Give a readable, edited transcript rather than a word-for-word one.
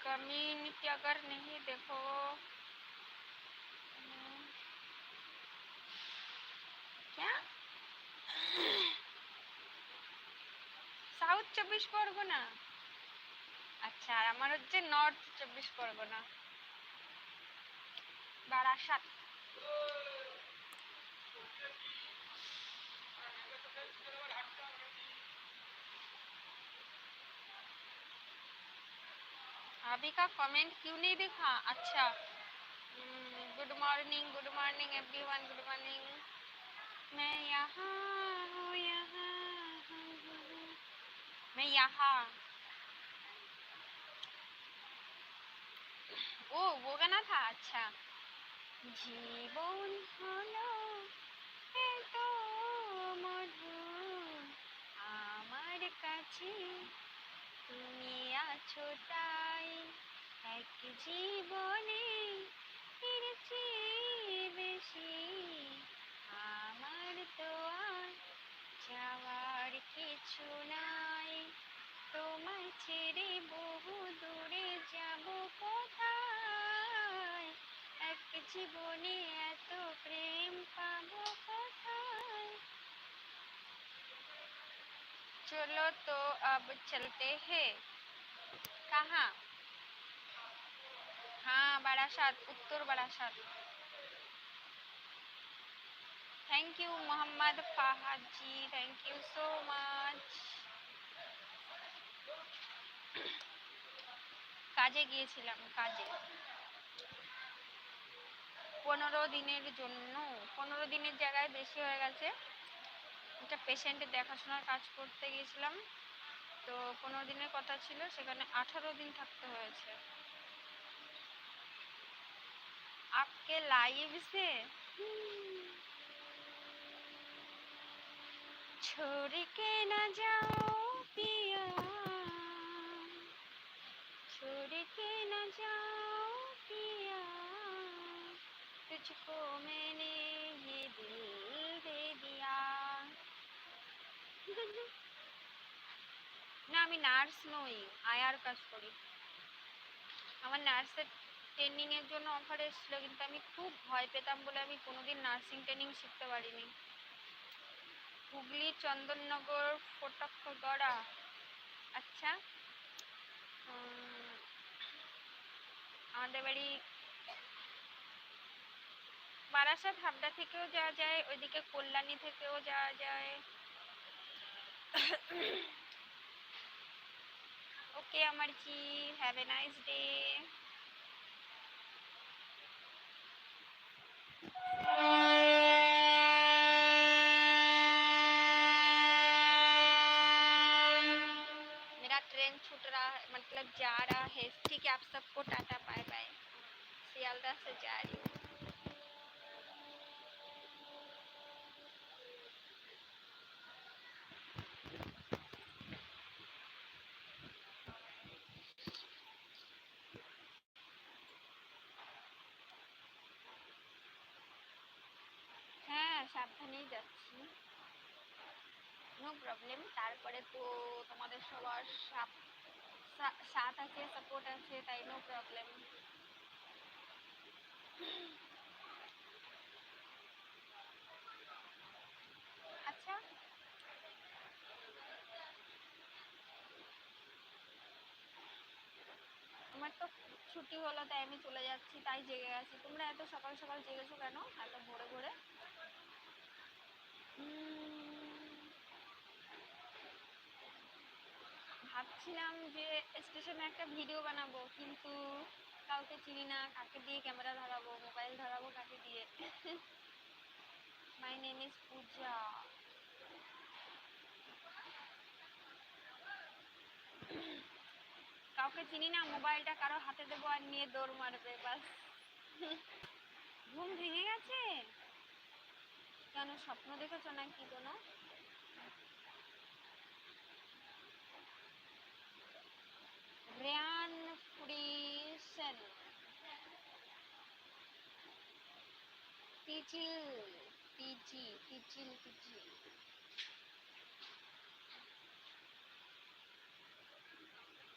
community अगर नहीं देखो क्या সাউথ 24 পরগনা আচ্ছা আর আমার হচ্ছে নর্থ 24 পরগনা বারাসাত अभी का कमेंट क्यों नहीं दिखा अच्छा good morning everyone good morning मैं यहाँ हूँ मैं यहाँ ओ वो गाना था अच्छा জীবন হলো এত মধুর আমার কাছে তুমি আছো তাই এক জীবনে এর চেয়ে বেশি আমার তো আর যাওয়ার কিছু নাই তোমায় ছেড়ে বহু দূরে যাব কোথায় এক জীবনে এত প্রেম পাবো কোথায় चलो तो अब चलते हैं कहाँ हाँ Barasat Uttar Barasat thank you Mohammad Fahad ji thank you so much কাজে গিয়েছিলাম কাজে 15 দিনের জন্য 15 দিনের জায়গায় বেশি হয়ে গেছে একটা পেশেন্টের দেখাশোনার কাজ করতে গিয়েছিলাম তো 15 দিনের কথা ছিল সেখানে 18 दिन থাকতে হয়েছে आपके लाइव से छोड़ के न जाओ पिया छोड़ के न जाओ पिया तुझको मैंने ये दिल दे दिया না আমি নার্স নই আয়ার কাজ করি আমার নার্সের ট্রেনিং এর জন্য অফার এসেছিল কিন্তু আমি খুব ভয় পেতাম বলে আমি কোনোদিন নার্সিং ট্রেনিং শিখতে পারিনি হুগলি চন্দননগর ফটকগড়া আচ্ছা আমাদের বাড়ি বারাসাত হাবড়া থেকেও যাওয়া যায় ওইদিকে কল্যাণী থেকেও যাওয়া যায় ওকে আমার কি হ্যাভ এ নাইস ডে मेरा ट्रेन छूट रहा है मतलब जा रहा है ठीक है आप सबको टाटा बाय बाय सियालदा से जा रही हूँ হ্যাঁ সাবধানেই যাচ্ছি নো প্রবলেম তারপরে তো তোমাদের সবার সাথ আছে সাপোর্ট আছে তাই নো প্রবলেম আচ্ছা আমার তো ছুটি হলো তাই আমি চলে যাচ্ছি তাই জেগে আছি তোমরা এত সকাল সকাল জেগেছো কেন এত ভোরে ভোরে ভাবছিলাম যে স্টেশনে একটা ভিডিও বানাবো কিন্তু কাউকে চিনি না কাকে দিয়ে ক্যামেরা ধরাবো মোবাইল ধরাবো কাকে দিয়ে মাই নেম ইজ পূজা কাউকে চিনি না মোবাইলটা কারো হাতে দেবো আর নিয়ে দৌড় মারবে বাস ঘুম ভেঙে গেছে কেন স্বপ্ন দেখেছো নাকি কোনো রেয়ান ফ্রিসেন টিচিল টিচি টিচিল টিচি